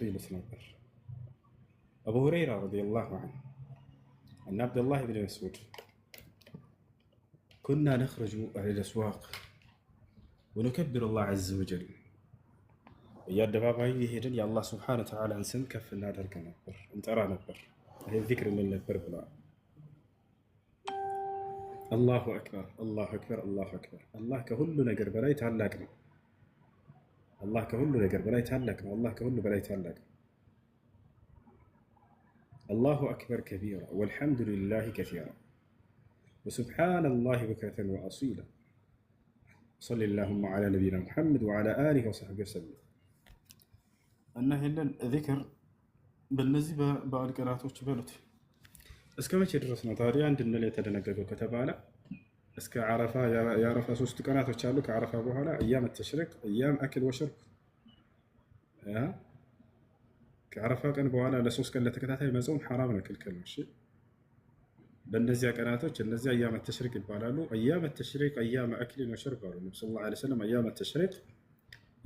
يلس نبر أبو هريرة رضي الله عنه أن عبد الله بن مسعود كنا نخرج إلى الأسواق ونكبر الله عز وجل يا الدبابة يهدن يا الله سبحانه وتعالى أنسم كف النادر كنبر انت أرى نبر هي الذكر من النبر بلا الله أكبر الله أكبر الله أكبر الله كهل نجر بلاي تعلقنا الله كهل نجر بلاي تعلقنا الله كهل بلاي تعلقنا الله أكبر كبيرا والحمد لله كثيرا وسبحان الله بكرة وأصيلا صلى اللهم على نبينا محمد وعلى آله وصحبه وسلم أنه هنا ذكر بالنسبة بعد قراءته بلوت እስከ መቼ ድረስ ነው ታዲያ እንድንል የተደነገገው ከተባለ እስከ ዓረፋ የዓረፋ 3 ቀናቶች አሉ። ከዓረፋ በኋላ አያም ተሽሪቅ አያም አክል ወሽርብ ከዓረፋ ቀን በኋላ ለ3 ቀን ለተከታታይ መጾም ሐራም ነው፣ ክልክል ነው። እሺ በእነዚያ ቀናቶች እነዚያ አያም ተሽሪቅ ይባላሉ። አያም ተሽሪቅ አያም አክል ወሽርብ አሉ ነብዩ ሰለላሁ ዐለይሂ ወሰለም። አያም ተሽሪቅ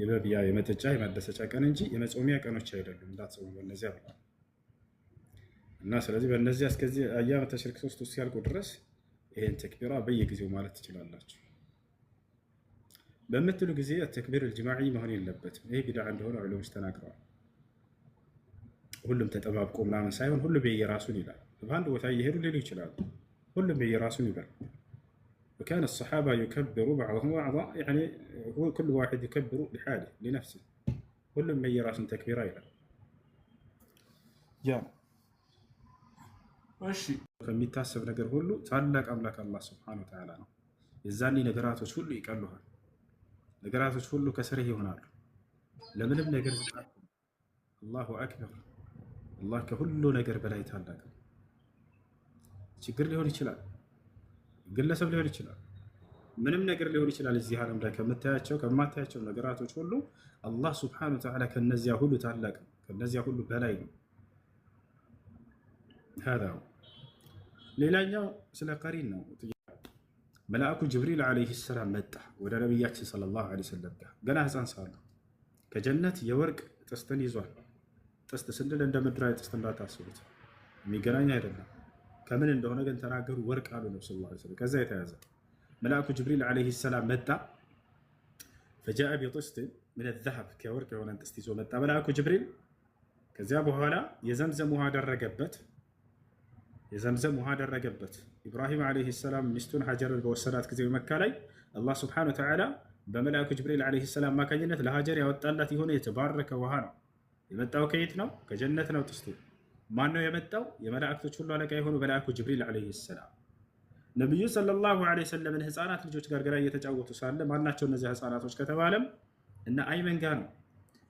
የመብያ የመጠጫ የማደሰጫ ቀን እንጂ የመጾሚያ ቀኖች አይደሉም፣ እንዳትጾሙ በእነዚያ ብለዋል። እና ስለዚህ በእነዚህ እስከዚህ አያም ተሽሪክ 3 ሲያልቁ ድረስ ይሄን ተክቢራ በየጊዜው ማለት ትችላላችሁ። በምትሉ ጊዜ ተክቢር الجماعي መሆን የለበትም። ይሄ ቢድዓ እንደሆነ ዑለሞች ተናግረዋል። ሁሉም ተጠባብቆ ምናምን ሳይሆን ሁሉ በየራሱን ይላል። በአንድ ቦታ እየሄዱ ሊሉ ይችላሉ። ሁሉም በየራሱን ይላል። وكان الصحابة يكبر بعضهم بعضا يعني هو كل واحد يكبر لحاله لنفسه ሁሉም በየራሱን ተክቢራ ይላል። ያ እሺ ከሚታሰብ ነገር ሁሉ ታላቅ አምላክ አላህ Subhanahu Wa Ta'ala ነው። የዛኔ ነገራቶች ሁሉ ይቀሉሃል፣ ነገራቶች ሁሉ ከስርህ ይሆናሉ። ለምንም ነገር ዝቃት አላሁ አክበር። አላህ ከሁሉ ነገር በላይ ታላቅ ነው። ችግር ሊሆን ይችላል፣ ግለሰብ ሊሆን ይችላል፣ ምንም ነገር ሊሆን ይችላል። እዚህ ዓለም ላይ ከምታያቸው ከማታያቸው ነገራቶች ሁሉ አላህ Subhanahu Wa Ta'ala ከነዚያ ሁሉ ታላቅ ነው፣ ከነዚያ ሁሉ በላይ ነው። هذا ሌላኛው ስለ ቀሪን ነው። መልአኩ ጅብሪል ዓለይሂ ሰላም መጣ ወደ ነቢያችን ሰለላሁ ዐለይሂ ወሰለም ጋር ገና ህፃን ሳሉ ከጀነት የወርቅ ጥስትን ይዟል። ጥስት ስንል እንደ ምድራዊ ጥስት እንዳታስቡት፣ የሚገናኝ አይደለም። ከምን እንደሆነ ግን ተናገሩ። ወርቅ አሉ ነብዩ ሰለላሁ ዐለይሂ ወሰለም። ከዛ የተያዘ መልአኩ ጅብሪል ዓለይሂ ሰላም መጣ። فجاء بطست من الذهب ከወርቅ የሆነ ጥስት ይዞ መጣ መልአኩ ጅብሪል። ከዚያ በኋላ የዘምዘም ውሃ አደረገበት። የዘምዘም ውሃ አደረገበት። ኢብራሂም ዓለይሂ ሰላም ሚስቱን ሀጀርን በወሰዳት ጊዜ መካ ላይ አላህ Subhanahu Wa Ta'ala በመልአኩ ጅብሪል ዓለይሂ ሰላም አማካኝነት ለሀጀር ያወጣላት የሆነ የተባረከ ውሃ ነው። የመጣው ከየት ነው? ከጀነት ነው። ጥስቱ ማን ነው የመጣው? የመላእክቶች ሁሉ አለቃ የሆኑ መልአኩ ጅብሪል ዓለይሂ ሰላም ነብዩ ሰለላሁ ዐለይሂ ወሰለም ህፃናት ልጆች ጋር ገና እየተጫወቱ ሳለ ማናቸው እነዚህ ህፃናቶች ከተባለም እና አይመን ጋር ነው።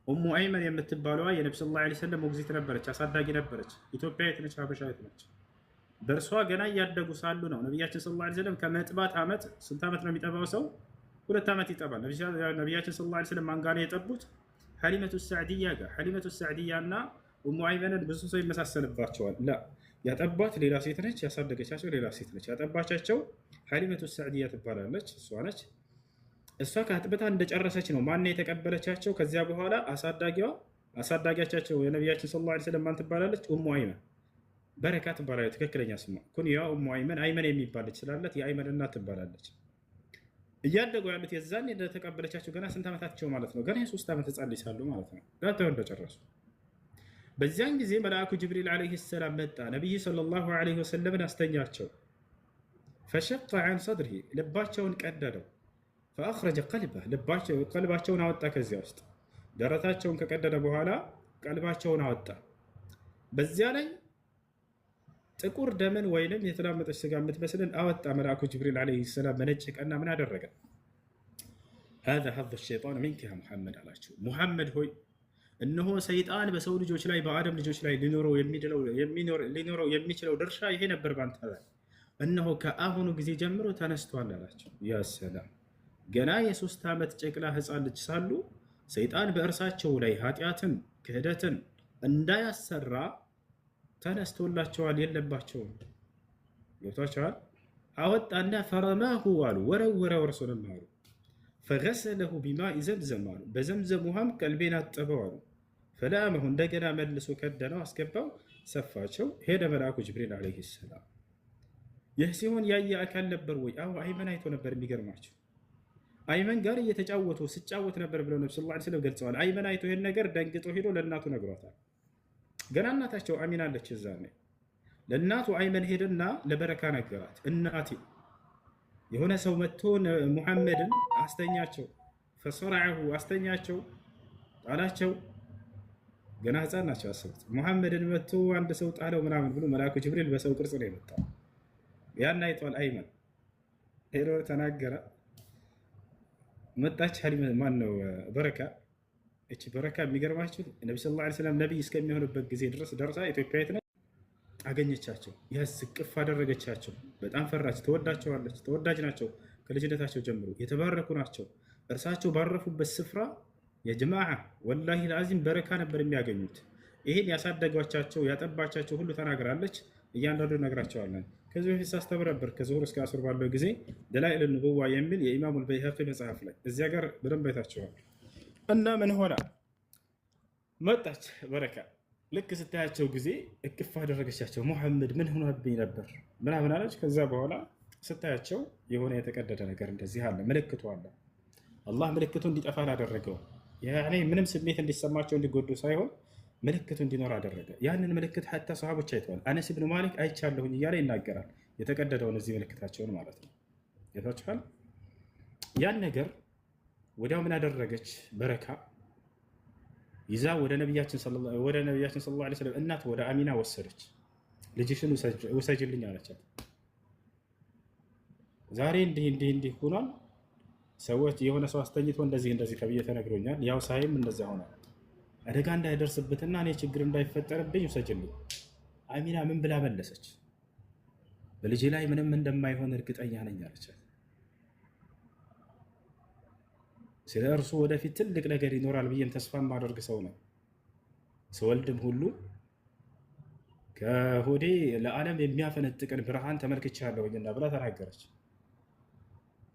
ኡሙ አይመን የምትባለዋ የነብዩ ሰለላሁ ዐለይሂ ወሰለም ሞግዚት ነበረች፣ አሳዳጊ ነበረች። ኢትዮጵያዊት ነች፣ ሀበሻዊት ነች። በእርሷ ገና እያደጉ ሳሉ ነው ነቢያችን ሰለላሁ ዐለይሂ ወሰለም ከመጥባት ዓመት ስንት ዓመት ነው የሚጠባው ሰው? 2 ዓመት ይጠባል። ነቢያችን ሰለላሁ ዐለይሂ ወሰለም ማን ጋር ነው የጠቡት? ሐሊመቱ ሰዕዲያ ጋር። ሐሊመቱ ሰዕዲያ እና ኡሙ አይመንን ብዙ ሰው ይመሳሰልባቸዋል። ላ ያጠባት ሌላ ሴት ነች፣ ያሳደገቻቸው ሌላ ሴት ነች። ያጠባቻቸው ሐሊመቱ ሰዕዲያ ትባላለች፣ እሷ ነች። እሷ ከአጥብታ እንደጨረሰች ነው ማን የተቀበለቻቸው? ከዚያ በኋላ አሳዳጊያቸው የነቢያችን ሰለላሁ ዐለይሂ ወሰለም ማን ትባላለች? ኡሙ አይመን በረካ ትባላለች። ትክክለኛ ስሟ ኩንያ ኡሙ አይመን። አይመን የሚባል ልጅ ስላላት የአይመን እናት ትባላለች። እያደጉ ያሉት የዛን እንደተቀበለቻቸው ገና ስንት ዓመታቸው ማለት ነው? ገና የ3 ዓመት ህፃን ልጅ ሳሉ ማለት ነው። ጋብተው እንደጨረሱ በዚያን ጊዜ መልአኩ ጅብሪል ዓለይሂ ሰላም መጣ። ነቢዩ ሰለላሁ ዐለይሂ ወሰለምን አስተኛቸው። ፈሸቀ ዐን ሰድሪሂ ልባቸውን ቀደደው። ፈአኽረጀ ቀልበህ ቀልባቸውን አወጣ። ከዚያ ውስጥ ደረታቸውን ከቀደደ በኋላ ቀልባቸውን አወጣ። በዚያ ላይ ጥቁር ደምን ወይንም የተላመጠች ስጋ የምትመስልን አወጣ። መልአኩ ጅብሪል ዓለይሂ ሰላም በነጭ ቀና ምን አደረገ? هذا حظ الشيطان منك يا محمد አላቸው። ሙሐመድ ሆይ እነሆ ሰይጣን በሰው ልጆች ላይ በአደም ልጆች ላይ ሊኖረው የሚችለው ድርሻ ይሄ ነበር ባንተ ላይ። እነሆ ከአሁኑ ጊዜ ጀምሮ ተነስቷል አላቸው። ያ ሰላም ገና የ3 ዓመት ጨቅላ ህፃን ልጅ ሳሉ ሰይጣን በእርሳቸው ላይ ኃጢአትን ክህደትን እንዳያሰራ ተነስቶላቸዋል። የለባቸውም። ገብቷቸዋል። አወጣና ፈረማሁ አሉ ወረወረው እርሱንም አሉ። ፈገሰለሁ ቢማኢ ዘምዘም አሉ በዘምዘም ውሃም ቀልቤን አጠበው አሉ። ፈላመሁ እንደገና መልሶ ከደነው አስገባው፣ ሰፋቸው። ሄደ መልአኩ ጅብሪል ዓለይሂ ሰላም። ይህ ሲሆን ያየ አካል ነበር ወይ? አዎ አይመን አይቶ ነበር። የሚገርማቸው አይመን ጋር እየተጫወቱ ስጫወት ነበር ብለው ነብዩ ሰለላሁ ዐለይሂ ወሰለም ገልጸዋል። አይመን አይቶ ይሄን ነገር ደንግጦ ሄዶ ለእናቱ ነግሯታል። ገና እናታቸው አሚና አለች እዛ ነው። ለእናቱ አይመን ሄደና ለበረካ ነገራት። እናቴ የሆነ ሰው መጥቶ ሙሐመድን አስተኛቸው፣ ፈሰረዐሁ አስተኛቸው ጣላቸው። ገና ህፃን ናቸው። አስቡት፣ ሙሐመድን መጥቶ አንድ ሰው ጣለው ምናምን ብሎ መልአኩ ጅብሪል በሰው ቅርጽ ነው የመጣው። ያን አይቷል አይመን ሄዶ ተናገረ። መጣች ሐሊማ ማን ነው በረካ። እቺ በረካ የሚገርማችሁ ነብዩ ሰለላሁ ዐለይሂ ወሰለም ነብይ እስከሚሆንበት ጊዜ ድረስ ደርሳ ኢትዮጵያዊት ነች። አገኘቻቸው፣ ያስ ቅፍ አደረገቻቸው። በጣም ፈራች። ተወዳቸዋለች፣ ተወዳጅ ናቸው። ከልጅነታቸው ጀምሮ የተባረኩ ናቸው። እርሳቸው ባረፉበት ስፍራ የጀማዓ ወላሂ ለአዚም በረካ ነበር የሚያገኙት። ይሄን ያሳደጓቻቸው ያጠባቻቸው ሁሉ ተናግራለች። እያንዳንዱ ነግራቸዋለን። ከዚህ በፊት ሳስተምር ነበር ከዙሁር እስከ አሱር ባለው ጊዜ ደላኢል ኑቡዋ የሚል የኢማሙ አልበይሀቂ መጽሐፍ ላይ እዚያ ጋር በደንብ አይታችኋል። እና ምን ሆነ መጣች በረካ። ልክ ስታያቸው ጊዜ እቅፍ አደረገቻቸው። ሙሐመድ ምን ሆኖብኝ ነበር ምናምን አለች። ከዛ በኋላ ስታያቸው የሆነ የተቀደደ ነገር እንደዚህ አለ፣ ምልክቱ አለ። አላህ ምልክቱ እንዲጠፋ አላደረገው። ያኔ ምንም ስሜት እንዲሰማቸው እንዲጎዱ ሳይሆን ምልክቱ እንዲኖር አደረገ። ያንን ምልክት ሐታ ሰሃቦች አይተዋል። አነስ ብን ማሊክ አይቻለሁኝ እያለ ይናገራል። የተቀደደውን እዚህ ምልክታቸውን ማለት ነው። ጌታችኋል። ያን ነገር ወዲያው ምን አደረገች በረካ ይዛ ወደ ነቢያችን ሰለላሁ ዐለይሂ ወሰለም እናት ወደ አሚና ወሰደች። ልጅሽን ውሰጅልኝ አለቻት። ዛሬ እንዲህ ሆኗል። ሰዎች የሆነ ሰው አስተኝቶ እንደዚህ ተብዬ ተነግሮኛል። ያው ሳይም እንደዛ ሆኗል። አደጋ እንዳይደርስበትና እኔ ችግር እንዳይፈጠርብኝ ውሰጅልኝ። አሚና ምን ብላ መለሰች? በልጄ ላይ ምንም እንደማይሆን እርግጠኛ ነኝ አለቻት። ስለ እርሱ ወደፊት ትልቅ ነገር ይኖራል ብዬም ተስፋ የማደርግ ሰው ነው። ስወልድም ሁሉ ከሆዴ ለዓለም የሚያፈነጥቅን ብርሃን ተመልክቻለሁኝና ብላ ተናገረች።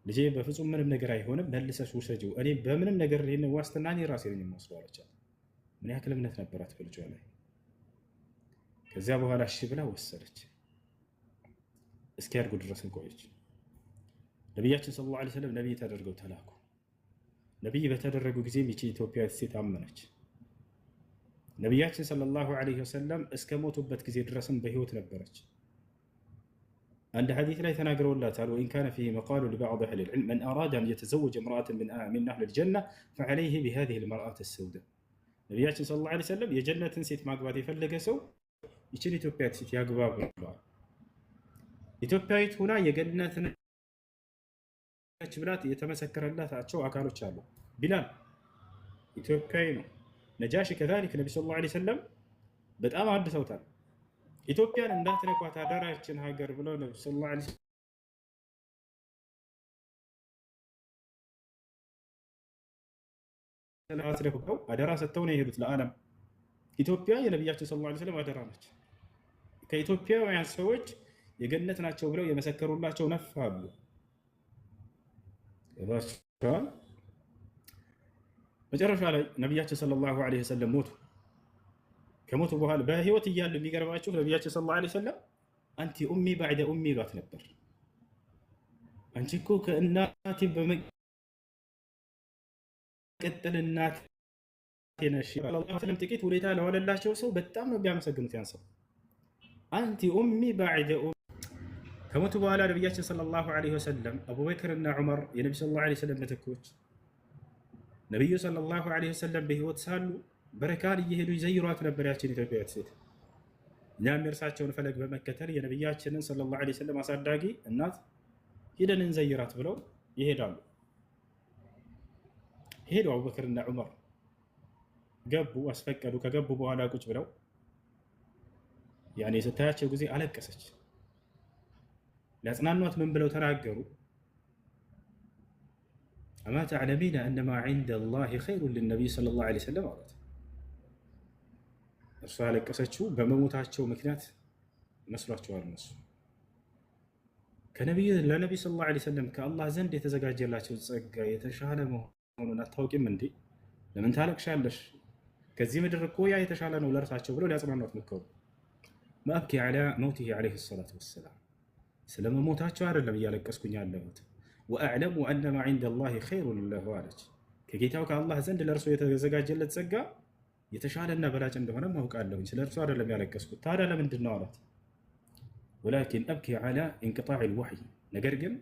ልጄ በፍጹም ምንም ነገር አይሆንም፣ መልሰሽ ውሰጂው። እኔ በምንም ነገር ይህን ዋስትና እኔ ራሴ ነኝ የምወስደው አለቻት። ምን ያክል እምነት ነበራት በልጇ ላይ። ከዚያ በኋላ እሺ ብላ ወሰደች። እስኪያድጉ ድረስ ቆየች። ነቢያችን ሰለላሁ ዐለይሂ ወሰለም ነቢይ ተደርገው ተላኩ። ነቢይ በተደረጉ ጊዜም ይቺ ኢትዮጵያዊት ሴት አመነች። ነቢያችን ሰለላሁ ዐለይሂ ወሰለም እስከ ሞቱበት ጊዜ ድረስም በህይወት ነበረች። አንድ ሐዲስ ላይ ተናግረውላታል። ወኢን ካነ ፊሂ መቃሉ ሊበዕድ አህሊ ልዕልም መን አራደ አን የተዘወጀ እምረአተን ሚን አህሊ ልጀና ፈዐለይሂ ቢሃዚሂ ልመርአት ሰውዳ። ነቢያችን ሰለላሁ ዐለይሂ ወሰለም የጀነትን ሴት ማግባት የፈለገ ሰው ይችን ኢትዮጵያዊት ሴት ያግባ ብለዋል። ኢትዮጵያዊት ሁና የገነትን ብላት የተመሰከረላቸው አካሎች አሉ። ቢላል ኢትዮጵያዊ ነው። ነጃሺ ከዛሊክ ነቢ ሰለላሁ ዐለይሂ ወሰለም በጣም አድሰውታል። ኢትዮጵያን እንዳትነኳት አደራችን ሀገር ብለው ነቢ ሰለላሁ ዐለይሂ ወሰለም አደራ ሰጥተው ነው የሄዱት ለዓለም። ኢትዮጵያ የነቢያችን ሰለላሁ ዐለይሂ ወሰለም አደራ ነች። ከኢትዮጵያውያን ሰዎች የገነት ናቸው ብለው የመሰከሩላቸው ነፍ አሉ። መጨረሻ ላይ ነቢያችን ሰለላሁ ዐለይሂ ወሰለም ሞቱ። ከሞቱ በኋላ በህይወት እያሉ የሚገርማችሁ ነቢያችን ሰለላሁ ዐለይሂ ወሰለም አንቲ ኡሚ ባዕደ ኡሚ ይሏት ነበር። አንቺ እኮ ከእናቴ በመቀጠል እናቴ ነሽ። ጥቂት ሁኔታ ለዋለላቸው ሰው በጣም ነው ቢያመሰግኑት ያን ሰው። አንቲ ኡሚ ባዕደ ኡሚ። ከሞቱ በኋላ ነቢያችን ሰለላሁ ዐለይሂ ወሰለም አቡበክር እና ዑመር የነቢ ሰለላሁ ዐለይሂ ወሰለም ምትኮች፣ ነቢዩ ሰለላሁ ዐለይሂ ወሰለም በህይወት ሳሉ በረካን እየሄዱ ይዘይሯት ነበር ያችን ኢትዮጵያዊት ሴት። እኛም የእርሳቸውን ፈለግ በመከተል የነቢያችንን ሰለላሁ ዐለይሂ ወሰለም አሳዳጊ እናት ሂደን እንዘይራት ብለው ይሄዳሉ። ሄዱ አቡበክርና ዑመር ገቡ፣ አስፈቀዱ። ከገቡ በኋላ ቁጭ ብለው ያኔ ስታያቸው ጊዜ አለቀሰች። ሊያጽናኗት ምን ብለው ተናገሩ? አማ ተዕለሚነ አነማ ዐንደ አላህ ኸይሩን ሊነቢይ ሰለላሁ ዐለይሂ ወሰለም አሏት። እርሷ ያለቀሰችው በመሞታቸው ምክንያት መስሏቸዋል። እነሱ ለነቢይ ሰለላሁ ዐለይሂ ወሰለም ከአላህ ዘንድ የተዘጋጀላቸው ጸጋ የተሻለ መሆኑን አታውቂም እንዴ? ለምን ታለቅሻለሽ? ከዚህ ምድር እኮ ያ የተሻለ ነው ለእርሳቸው ብለው ሊያጽናኗት ሞከሩ። ማብኪ ዐላ መውቲሂ ዐለይሂ ሰላቱ ወሰላም፣ ስለመሞታቸው አይደለም እያለቀስኩኝ ያለሁት። ወአዕለሙ አነማ ዐንደላሂ ኸይሩን ለሁ አለች። ከጌታው ከአላህ ዘንድ ለእርሱ የተዘጋጀለት ጸጋ የተሻለና በላጭ እንደሆነ ማውቃለሁኝ። ስለ እርሱ አይደለም ያለቀስኩት። ታዲያ ለምንድን ነው አላት። ወላኪን አብኪ ዐላ ኢንቅጣዕል ወሕይ፣ ነገር ግን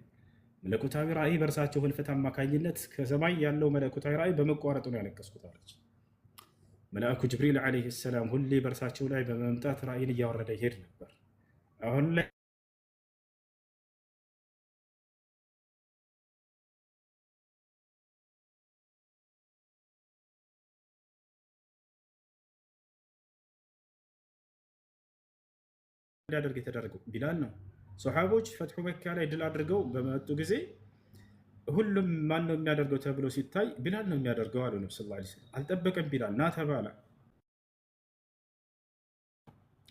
መለኮታዊ ራእይ በእርሳቸው ህልፈት አማካኝነት ከሰማይ ያለው መለኮታዊ ራእይ በመቋረጡ ነው ያለቀስኩት አለች። መልአኩ ጅብሪል ዓለይሂ ሰላም ሁሌ በእርሳቸው ላይ በመምጣት ራእይን እያወረደ ይሄድ ነበር። አሁን ላይ እንዲያደርግ የተደረገው ቢላል ነው። ሶሓቦች ፈትሑ መካ ላይ ድል አድርገው በመጡ ጊዜ ሁሉም ማን ነው የሚያደርገው ተብሎ ሲታይ ቢላል ነው የሚያደርገው አሉ ነብዩ ሰለላሁ ዐለይሂ ወሰለም። አልጠበቀም ቢላል ና ተባለ።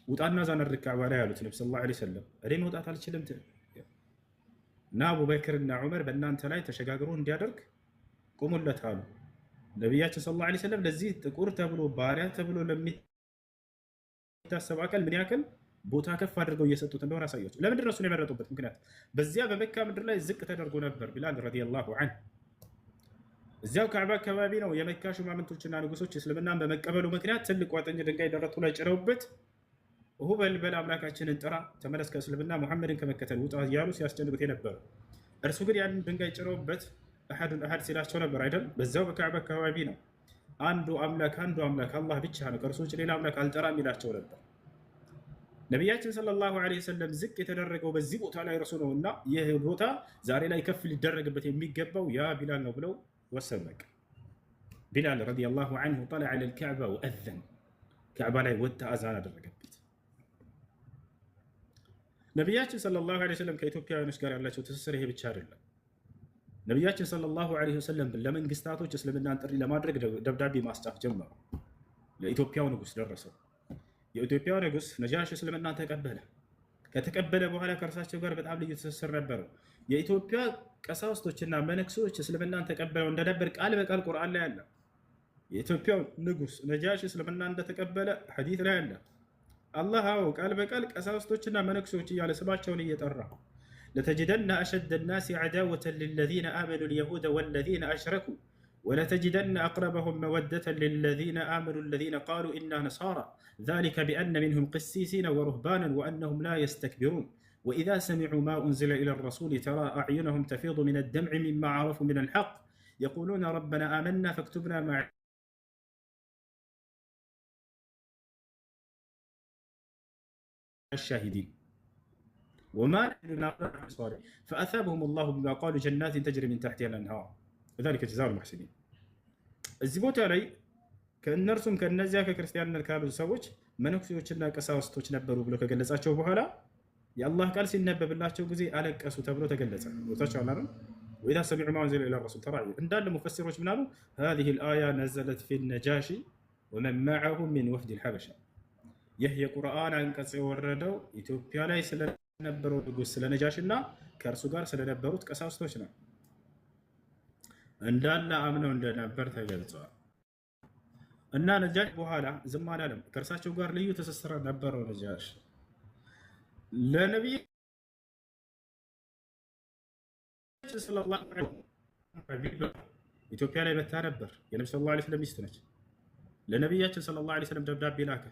ውጣና ዛን ርካዕ ላይ ያሉት ነብዩ ሰለላሁ ዐለይሂ ወሰለም እኔ መውጣት አልችልም እና አቡበክርና ዑመር በእናንተ ላይ ተሸጋግሮ እንዲያደርግ ቁሙለት አሉ። ነቢያችን ሰለላሁ ዐለይሂ ወሰለም ለዚህ ጥቁር ተብሎ ባሪያ ተብሎ ለሚታሰብ አካል ምን ያክል ቦታ ከፍ አድርገው እየሰጡት እንደሆነ አሳያቸው። ለምንድን ነው እሱን የመረጡበት ምክንያት? በዚያ በመካ ምድር ላይ ዝቅ ተደርጎ ነበር ቢላል ረዲየላሁ ዐንሁ። እዚያው ካዕባ አካባቢ ነው የመካ ሹማምንቶችና ንጉሶች እስልምናን በመቀበሉ ምክንያት ትልቅ ቋጥኝ ድንጋይ ደረቱ ላይ ጭረውበት ሁበል በል አምላካችንን ጥራ፣ ተመለስ ከእስልምና ሙሐመድን ከመከተል ውጣ እያሉ ሲያስጨንቁት የነበረ። እርሱ ግን ያንን ድንጋይ ጭረውበት አሐዱን አሐድ ሲላቸው ነበር አይደል? በዚያው በካዕባ አካባቢ ነው አንዱ አምላክ አላህ ብቻ ነው፣ ከእርሱ ውጭ ሌላ አምላክ አልጠራም ይላቸው ነበር። ነቢያችን ሰለላሁ ዐለይሂ ወሰለም ዝቅ የተደረገው በዚህ ቦታ ላይ እርሱ ነው እና ይህ ቦታ ዛሬ ላይ ከፍ ሊደረግበት የሚገባው ያ ቢላል ነው ብለው ወሰኑ። ቢላል ረዲየላሁ ዐንሁ ጠለዐ ዐለል ከዕባ ወአዘን፣ ከዕባ ላይ ወጣ አዛን አደረገበት። ነቢያችን ሰለላሁ ዐለይሂ ወሰለም ከኢትዮጵያውያኖች ጋር ያላቸው ትስስር ይሄ ብቻ አይደለም። ነቢያችን ሰለላሁ ዐለይሂ ወሰለም ለመንግስታቶች እስልምናን ጥሪ ለማድረግ ደብዳቤ ማስጻፍ ጀመሩ። ለኢትዮጵያው ንጉስ ደረሰው። የኢትዮጵያው ንጉስ ነጃሽ እስልምናን ተቀበለ። ከተቀበለ በኋላ ከእርሳቸው ጋር በጣም ልዩ ትስስር ነበረው። የኢትዮጵያ ቀሳውስቶችና መነኩሴዎች እስልምናን ተቀበለው እንደነበር ቃል በቃል ቁርአን ላይ አለ። የኢትዮጵያው ንጉስ ነጃሽ እስልምና እንደተቀበለ ሐዲስ ላይ አለ። አላህ ቃል በቃል ቀሳውስቶችና መነኩሴዎች እያለ ስማቸውን እየጠራ ለተጅደነ አሸደ ናሲ ዐዳወተን ሊለዚነ አመኑ ልየሁደ ወለዚነ አሽረኩ ወለተጅደነ አቅረበሁም መወደተን ሊለዚነ አመኑ ለዚነ ቃሉ ኢና ነሳራ ذلك بأن منهم قسيسين ورهبانا وأنهم لا يستكبرون وإذا سمعوا ما أنزل إلى الرسول ترى أعينهم تفيض من الدمع مما عرفوا من الحق يقولون ربنا آمنا فاكتبنا مع الشاهدين وما فأثابهم الله بما قالوا جنات تجري من تحتها الأنهار وذلك جزاء المحسنين. እዚህ ቦታ ላይ ከእነርሱም ከነዚያ ከክርስቲያንነት ካሉ ሰዎች መነኩሴዎችና ቀሳውስቶች ነበሩ ብሎ ከገለጻቸው በኋላ የአላህ ቃል ሲነበብላቸው ጊዜ አለቀሱ ተብሎ ተገለጸ። ቦታቸው አላሉ ወኢዛ ሰሚዑ ማ ኡንዚለ ኢላ ረሱል ተራ እንዳለ ሙፈሲሮች ምናሉ هذه الآية نزلت في النجاشي ومن معه من وفد الحبشة። ይህ የቁርአን አንቀጽ የወረደው ኢትዮጵያ ላይ ስለነበረው ንጉስ ስለነጃሽና ከእርሱ ጋር ስለነበሩት ቀሳውስቶች ነው። እንዳለ አምነው እንደነበር ተገልጿል። እና ነጃሽ በኋላ ዝም አላለም። ከእርሳቸው ጋር ልዩ ትስስር ነበረው። ነጃሽ ለነቢይ ሰለላሁ ዐለይሂ ወሰለም ኢትዮጵያ ላይ መታ ነበር። የነብዩ ሰለላሁ ዐለይሂ ወሰለም ሚስት ነች። ለነቢያችን ሰለላሁ ዐለይሂ ወሰለም ደብዳቤ ላከ።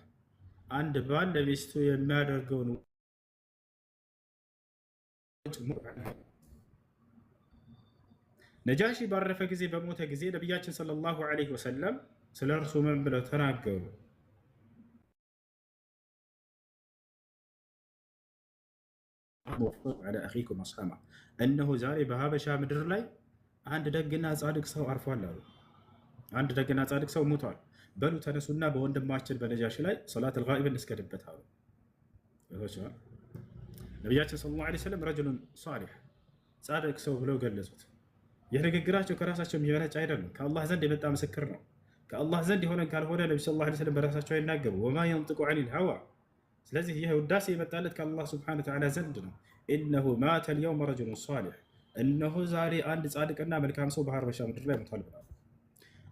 አንድ ባል ለሚስቱ የሚያደርገውን ነጃሺ ባረፈ ጊዜ በሞተ ጊዜ ነቢያችን ሰለላሁ ዐለይሂ ወሰለም ስለ እርሱ ምን ብለው ተናገሩ? አኺኩም አስሐማ እነሆ ዛሬ በሀበሻ ምድር ላይ አንድ ደግና ጻድቅ ሰው አርፏል አሉ። አንድ ደግና ጻድቅ ሰው ሞቷል። በሉ ተነሱና በወንድማችን በነጃሺ ላይ ሶላት አልጋኢብ እንስገድበት አሉ። ነቢያችን ሰለላሁ ዐለይሂ ወሰለም ረጅሉን ሷሊህ ጻድቅ ሰው ብለው ገለጹት። ይህ ንግግራቸው ከራሳቸው የሚመነጭ አይደለም፣ ከአላህ ዘንድ የመጣ ምስክር ነው። ከአላህ ዘንድ የሆነ ካልሆነ ነቢ ሰለላሁ ዐለይሂ ወሰለም በራሳቸው አይናገሩ። ወማ የንጥቁ ዐኒል ሀዋ። ስለዚህ ይህ ውዳሴ የመጣለት ከአላህ ሱብሓነሁ ወተዓላ ዘንድ ነው። ኢነሁ ማተ ልየውመ ረጅሉን ሷሊህ፣ እነሆ ዛሬ አንድ ጻድቅና መልካም ሰው በሀበሻ ምድር ላይ ሞቷል ብለዋል።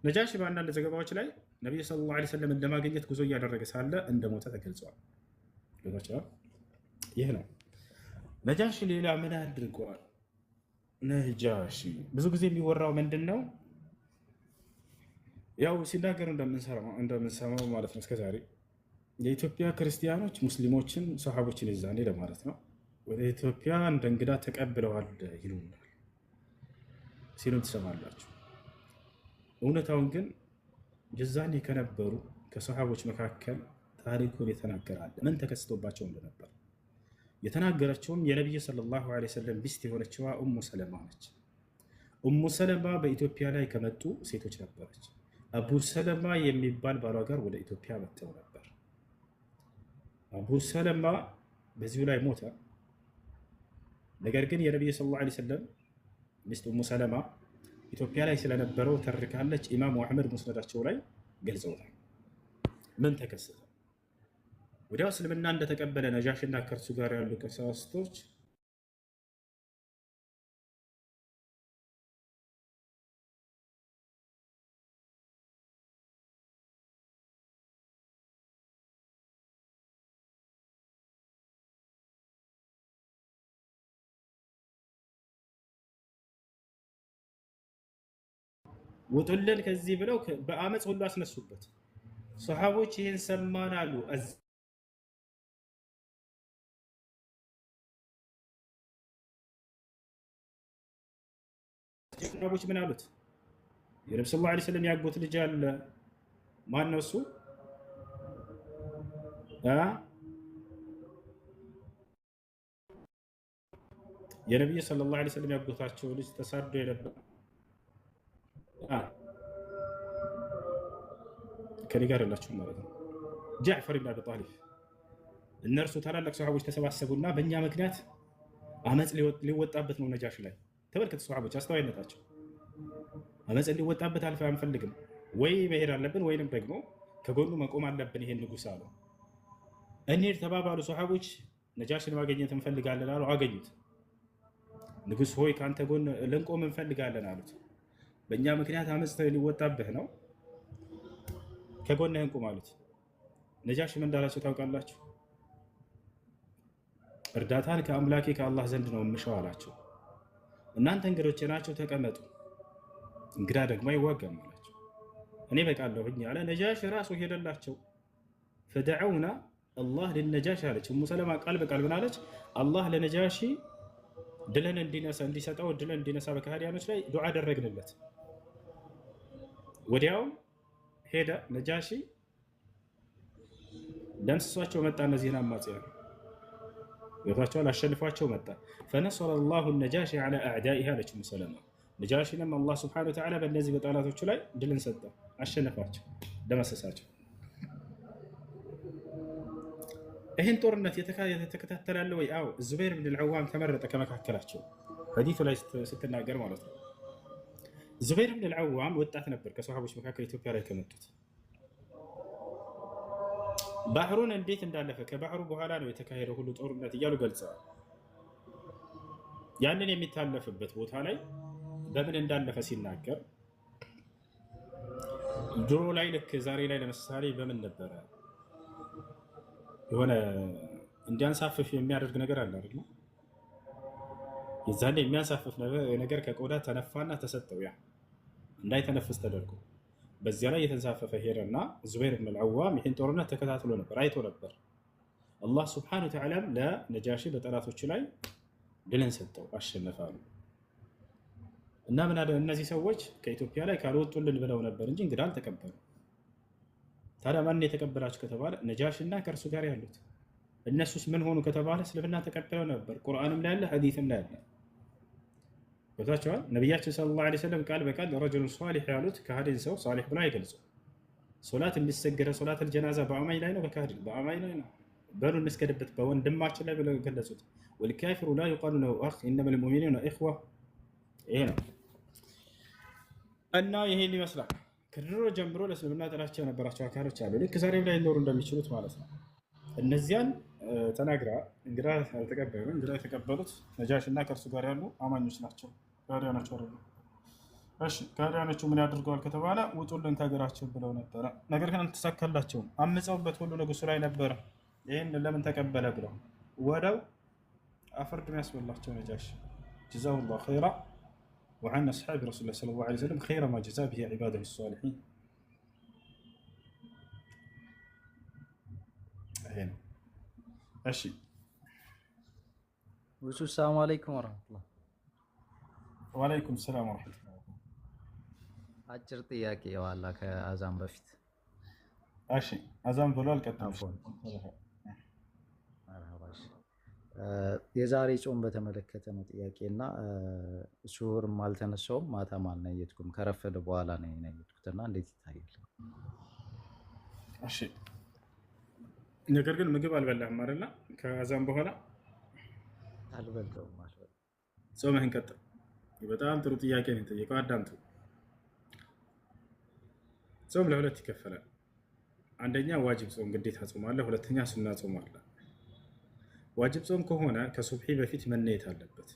ነጃሺ በአንዳንድ ዘገባዎች ላይ ነቢዩ ሰለላሁ ዐለይሂ ወሰለም ለማግኘት ጉዞ እያደረገ ሳለ እንደሞተ ተገልጿል። ይህ ነው ነጃሺ። ሌላ ምን አድርገዋል? ነጃሺ ብዙ ጊዜ የሚወራው ምንድን ነው? ያው ሲናገር እንደምንሰማው ማለት ነው እስከዛሬ የኢትዮጵያ ክርስቲያኖች ሙስሊሞችን ሰሃቦችን ይዛኔ ለማለት ነው ወደ ኢትዮጵያ እንደ እንግዳ ተቀብለዋል ይሉናል ሲሉም ትሰማላችሁ። እውነታውን ግን የዛኔ ከነበሩ ከሰሃቦች መካከል ታሪኩን የተናገራለ ምን ተከስቶባቸው እንደነበር የተናገረችውም የነቢዩ ሰለላሁ ዐለይሂ ወሰለም ሚስት የሆነችዋ ኡሙ ሰለማ ነች። ኡሙ ሰለማ በኢትዮጵያ ላይ ከመጡ ሴቶች ነበረች። አቡ ሰለማ የሚባል ባሏ ጋር ወደ ኢትዮጵያ መጥተው ነበር። አቡ ሰለማ በዚሁ ላይ ሞተ። ነገር ግን የነቢዩ ሰለላሁ ዐለይሂ ወሰለም ሚስት ኡሙ ሰለማ ኢትዮጵያ ላይ ስለነበረው ተርካለች። ኢማሙ አሕመድ ሙስነዳቸው ላይ ገልጸውታል። ምን ተከሰተ? ወዲያው እስልምና እንደተቀበለ ነጃሽና ከእርሱ ጋር ያሉ ቀሳውስቶች ውጡልን ከዚህ ብለው በአመፅ ሁሉ አስነሱበት። ሰሃቦች ይህን ሰማን አሉ። ሰሃቦች ምን አሉት? የነብዩ ሰለላሁ ዐለይሂ ወሰለም ያጎት ልጅ አለ። ማን ነው እሱ? የነብዩ ሰለላሁ ዐለይሂ ወሰለም ያጎታቸው ልጅ ተሳዶ የነበረ ከኔ ጋር ያላችሁ ማለት ነው ጃዕፈር ኢብኑ አቢ ጣሊብ። እነርሱ ታላላቅ ሰሃቦች ተሰባሰቡና በእኛ ምክንያት አመፅ ሊወጣበት ነው ነጃሽ ላይ። ተመልከቱ ሰሃቦች አስተዋይነታቸው። አመፅ ሊወጣበት አንፈልግም፣ ወይ መሄድ አለብን ወይንም ደግሞ ከጎኑ መቆም አለብን ይሄን ንጉስ አሉ። እንሂድ ተባባሉ ሰሃቦች። ነጃሽን ማግኘት እንፈልጋለን አሉ። አገኙት። ንጉስ ሆይ ከአንተ ጎን ልንቆም እንፈልጋለን አሉት። በእኛ ምክንያት አመፅ ሊወጣብህ ነው፣ ከጎንህ እንቁም አሉት። ነጃሽ ምን እንዳላቸው ታውቃላችሁ? እርዳታን ከአምላኬ ከአላህ ዘንድ ነው የምሻው አላቸው። እናንተ እንግዶቼ ናቸው ተቀመጡ፣ እንግዳ ደግሞ አይዋጋም አላቸው። እኔ በቃለሁኝ አለ። ነጃሽ ራሱ ሄደላቸው። ፈደዐውና አላህ ለነጃሽ አለች ኡሙ ሰለማ ቃል በቃል ምን አለች? አላህ ለነጃሺ ድልን እንዲሰጠው ድልን እንዲነሳ በከሃዲያኖች ላይ ዱዓ አደረግንለት። ወዲያው ሄደ ነጃሺ ደምስሷቸው መጣ። እነዚህን አማጽያን ቤታቸውን አሸንፏቸው መጣ። ፈነሰረ ላሁ ነጃሺ ዐላ አዕዳኢሃ አለች ኡሙ ሰለማ። ነጃሺንም አላህ ሱብሓነሁ ወተዓላ በእነዚህ በጠላቶቹ ላይ ድልን ሰጠ፣ አሸነፋቸው፣ ደመሰሳቸው። ይህን ጦርነት የተከታተላለ ወይ? አዎ ዙበይር ብን አልዓዋም ተመረጠ ከመካከላቸው ሐዲሱ ላይ ስትናገር ማለት ነው። ዙበይር ብን አልዓዋም ወጣት ነበር ከሰሃቦች መካከል ኢትዮጵያ ላይ ከመጡት። ባህሩን እንዴት እንዳለፈ ከባህሩ በኋላ ነው የተካሄደው ሁሉ ጦርነት እያሉ ገልጸዋል። ያንን የሚታለፍበት ቦታ ላይ በምን እንዳለፈ ሲናገር ድሮ ላይ ልክ ዛሬ ላይ ለምሳሌ በምን ነበረ የሆነ እንዲያንሳፍፍ የሚያደርግ ነገር አለ አይደል? የዛኔ የሚያንሳፍፍ ነገር ከቆዳ ተነፋና ተሰጠው፣ ያ እንዳይተነፍስ ተደርጎ በዚያ ላይ የተንሳፈፈ ሄደና ዙበይር ብን አልዓዋም ይህን ጦርነት ተከታትሎ ነበር፣ አይቶ ነበር። አላህ ስብሐነሁ ወተዓላ ለነጃሺ በጠላቶቹ ላይ ድልን ሰጠው፣ አሸነፋሉ። እና ምን አለ እነዚህ ሰዎች ከኢትዮጵያ ላይ ካልወጡልን ብለው ነበር እንጂ እንግዳ አልተቀበሉ። ታዲያ ማን የተቀበላቸው ከተባለ ነጃሽና ከእርሱ ጋር ያሉት። እነሱስ ምን ሆኑ ከተባለ እስልምና ተቀብለው ነበር። ቁርአንም ላይ አለ፣ ሐዲስም ላይ አለ። ቦታቸዋል። ነቢያችን ሰለላሁ ዐለይሂ ወሰለም ቃል በቃል ረጁሉን ሷሊህ ያሉት ከሃዲን ሰው ሷሊህ ብለው አይገልጹ። ሶላት እንዲሰገደ ሶላት አልጀናዛ በአማኝ ላይ ነው በካህዲ በአማኝ ላይ ነው። በሉ እንስገድበት በወንድማችን ላይ ብለው ገለጹት። ወልካፊሩ ላ ዩቃሉ ለሁ አኽ ኢነመል ሙእሚኑነ ኢኽዋ። ይሄ ነው እና ይሄን ይመስላል። ከድሮ ጀምሮ ለእስልምና ጥላቻ የነበራቸው አካሎች አሉ፣ ልክ ዛሬም ላይ ሊኖሩ እንደሚችሉት ማለት ነው። እነዚያን ተናግራ እንግዳ አልተቀበሉም። እንግዳ የተቀበሉት ነጃሽ እና ከእርሱ ጋር ያሉ አማኞች ናቸው፣ ጋር ናቸው። እሺ ከሃዲያኖቹ ምን ያደርገዋል ከተባለ ውጡልን ከሀገራችን ብለው ነበረ። ነገር ግን አልተሳካላቸውም። አምፀውበት ሁሉ ንጉሱ ላይ ነበረ። ይህን ለምን ተቀበለ ብለው ወደው አፈርድ የሚያስበላቸው ነጃሽ ጀዛሁ ላሁ ኸይራ ወዐን አስሓቢ ረሱሊላህ ሰለላሁ ዐለይሂ ወሰለም ኸይረ ማ ጀዛ ቢሂ ዒባደሁ ሷሊሒን። ይሄ ነው። እሺ ሰላም አለይኩም ወራህመቱላህ። ወአለይኩም ሰላም ወራህመቱላህ። አጭር ጥያቄ ዋላ ከአዛን በፊት እሺ አዛን ብሎ አልቀጣም። የዛሬ ጾም በተመለከተ ነው ጥያቄ እና ሱሁርም አልተነሳውም ማታም አልነየትኩም ከረፈደ በኋላ ነው የነየትኩትና እንዴት ይታያል? እሺ ነገር ግን ምግብ አልበላህም አይደል? ከአዛን በኋላ አልበላሁም። ጾምህን ቀጥል። በጣም ጥሩ ጥያቄ ነው የጠየቀው። አዳምጡ። ጾም ለሁለት ይከፈላል። አንደኛ ዋጅብ ጾም ግዴታ ጾም አለ፣ ሁለተኛ ሱና ጾም አለ። ዋጅብ ጾም ከሆነ ከሱብሒ በፊት መነየት አለበት።